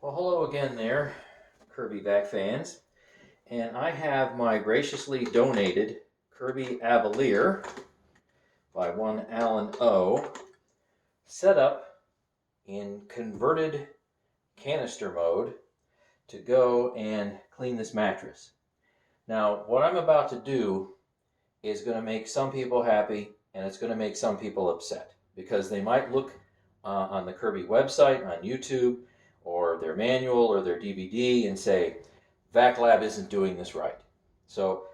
Well, hello again there, Kirby Vac fans. And I have my graciously donated Kirby Avalier by one Alan O set up in converted canister mode to go and clean this mattress. Now, what I'm about to do is going to make some people happy and it's going to make some people upset because they might look on the Kirby website, on YouTube, or their manual or their DVD and say, Vac Lab isn't doing this right. So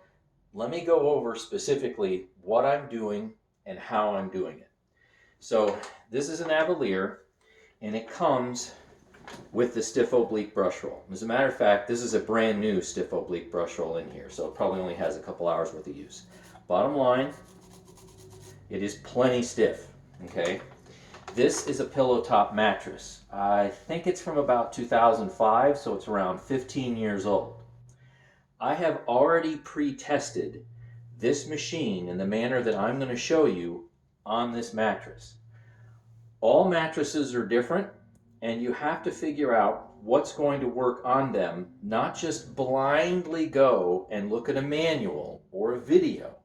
let me go over specifically what I'm doing and how I'm doing it. So this is an Avalier and it comes with the stiff oblique brush roll. As a matter of fact, this is a brand new stiff oblique brush roll in here, so it probably only has a couple hours worth of use. Bottom line, it is plenty stiff, okay? This is a pillow top mattress. I think it's from about 2005, so it's around 15 years old. I have already pre-tested this machine in the manner that I'm going to show you on this mattress. All mattresses are different, and you have to figure out what's going to work on them, not just blindly go and look at a manual or a video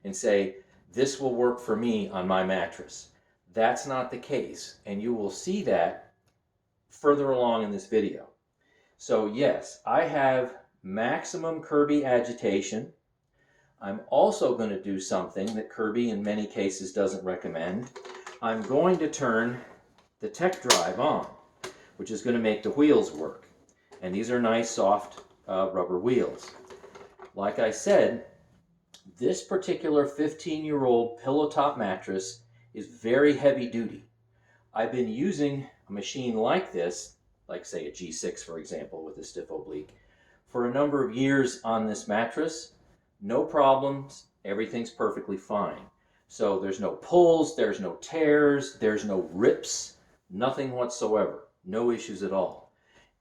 and say, this will work for me on my mattress. That's not the case, and you will see that further along in this video. So yes, I have maximum Kirby agitation. I'm also going to do something that Kirby in many cases doesn't recommend. I'm going to turn the tech drive on, which is going to make the wheels work. And these are nice soft rubber wheels. Like I said, this particular 15-year-old pillow top mattress is very heavy duty. I've been using a machine like this, like say a G6 for example with a stiff oblique, for a number of years on this mattress. No problems, everything's perfectly fine. So there's no pulls, there's no tears, there's no rips, nothing whatsoever. No issues at all.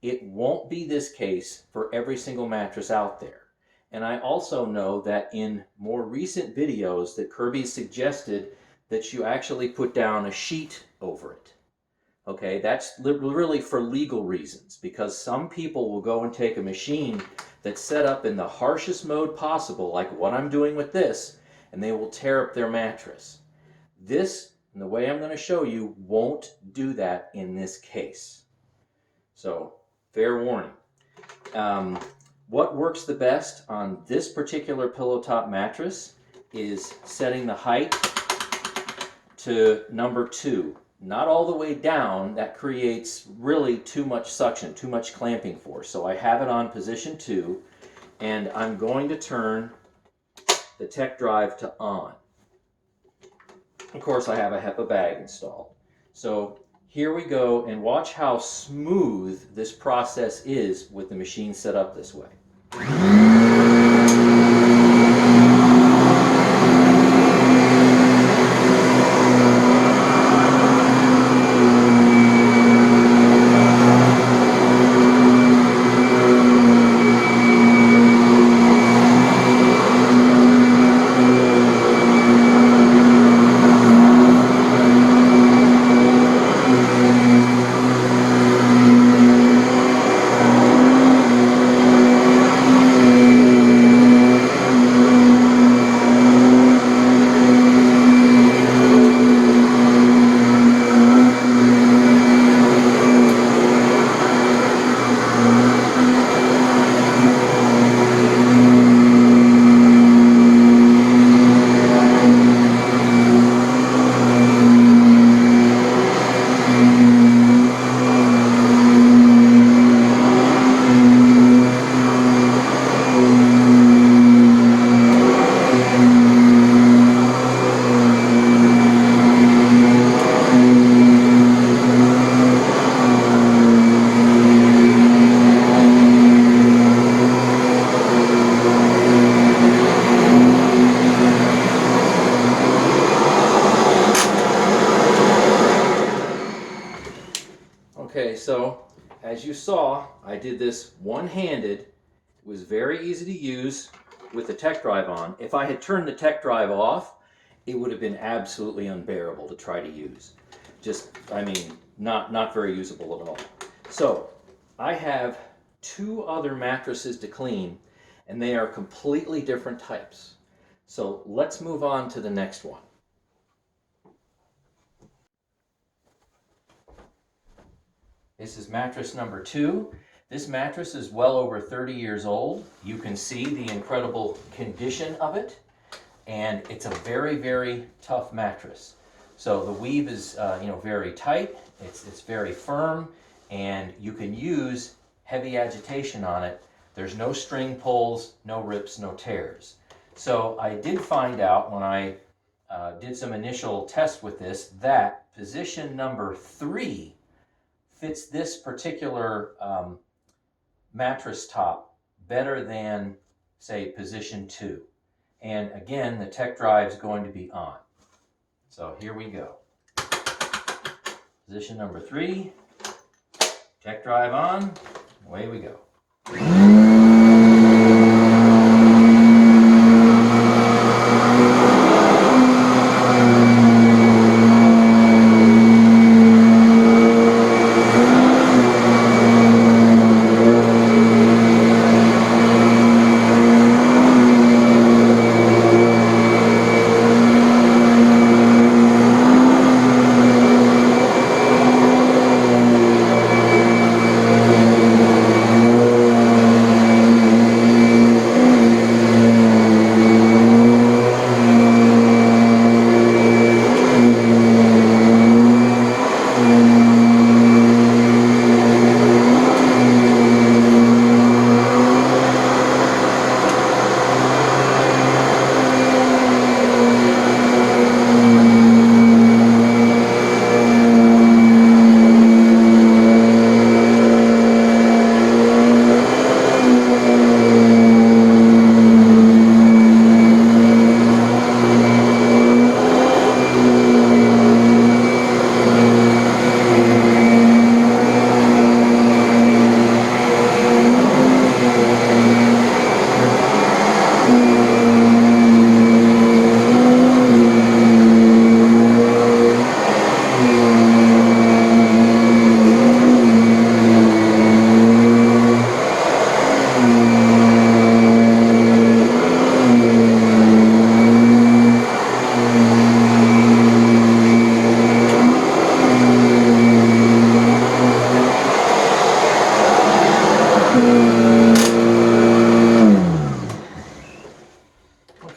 It won't be this case for every single mattress out there. And I also know that in more recent videos that Kirby suggested that you actually put down a sheet over it. Okay, that's really for legal reasons, because some people will go and take a machine that's set up in the harshest mode possible, like what I'm doing with this, and they will tear up their mattress. This, and the way I'm going to show you, won't do that in this case. So, fair warning. What works the best on this particular pillow top mattress is setting the height to number 2. Not all the way down, that creates really too much suction, too much clamping force. So I have it on position 2, and I'm going to turn the tech drive to on. Of course, I have a HEPA bag installed. So here we go, and watch how smooth this process is with the machine set up this way. Okay, so as you saw, I did this one-handed. It was very easy to use with the tech drive on. If I had turned the tech drive off, it would have been absolutely unbearable to try to use. Just, I mean, not very usable at all. So, I have two other mattresses to clean, and they are completely different types. So let's move on to the next one. This is mattress number 2. This mattress is well over 30 years old. You can see the incredible condition of it, and it's a very, very tough mattress. So the weave is very tight, it's very firm, and you can use heavy agitation on it. There's no string pulls, no rips, no tears. So I did find out when I did some initial tests with this that position number 3 fits this particular mattress top better than, say, position 2. And again, the tech drive is going to be on. So here we go. Position number 3, tech drive on, away we go.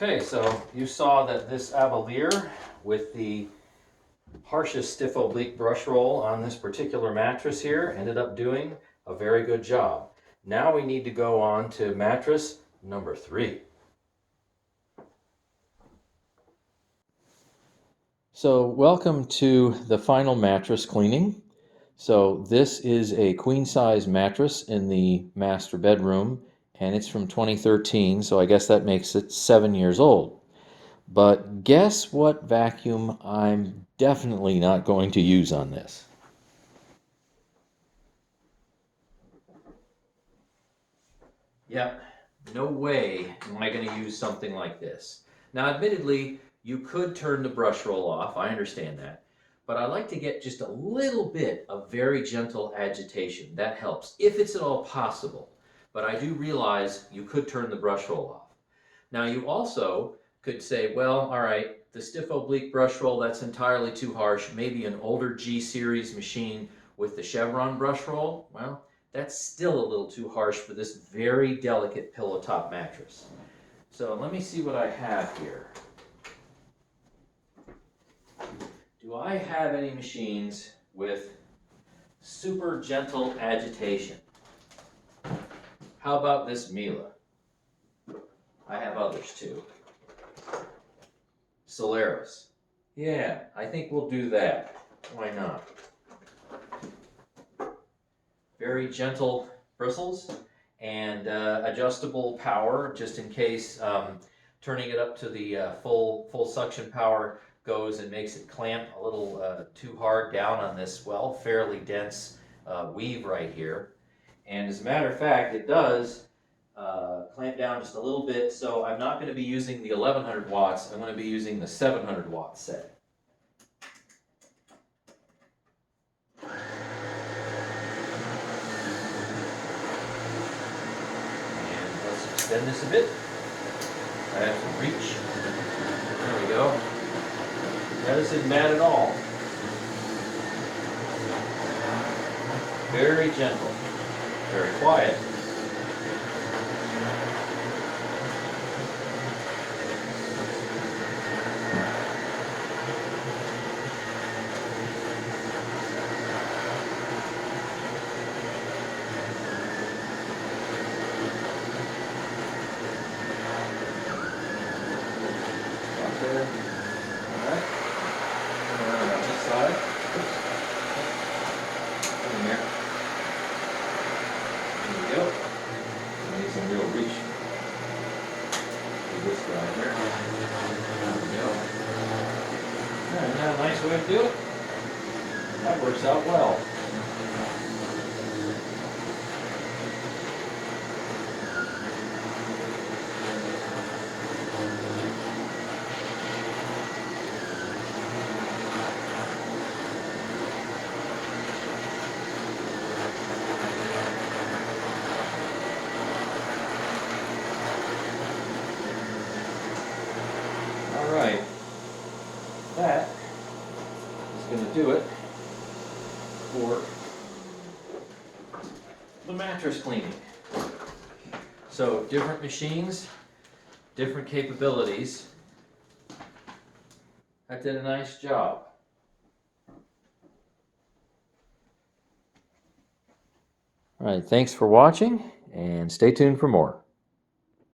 Okay, so you saw that this Avalier with the harshest stiff oblique brush roll on this particular mattress here ended up doing a very good job. Now we need to go on to mattress number 3. So welcome to the final mattress cleaning. So this is a queen size mattress in the master bedroom, and it's from 2013, so I guess that makes it 7 years old. But guess what vacuum I'm definitely not going to use on this? Yep, no way am I going to use something like this. Now, admittedly, you could turn the brush roll off, I understand that. But I like to get just a little bit of very gentle agitation. That helps, if it's at all possible. But I do realize you could turn the brush roll off. Now, you also could say, well, all right, the stiff oblique brush roll, that's entirely too harsh. Maybe an older G series machine with the chevron brush roll, well, that's still a little too harsh for this very delicate pillow top mattress. So let me see what I have here. Do I have any machines with super gentle agitation? How about this Miele? I have others too. Solaris. Yeah, I think we'll do that. Why not? Very gentle bristles and adjustable power, just in case turning it up to the full suction power goes and makes it clamp a little too hard down on this, well, fairly dense weave right here. And as a matter of fact, it does clamp down just a little bit, so I'm not going to be using the 1100 watts, I'm going to be using the 700 watt set. extend this a bit. I have some reach. There we go. Now this isn't bad at all. Very gentle, very quiet. There. Alright. Around on this side. Oops. In there. There we go. I need some real reach. Do this guy here. There we go. Alright, now a nice way to do it. That works out well. Alright, that is going to do it for the mattress cleaning. So different machines, different capabilities. That did a nice job. Alright, thanks for watching and stay tuned for more.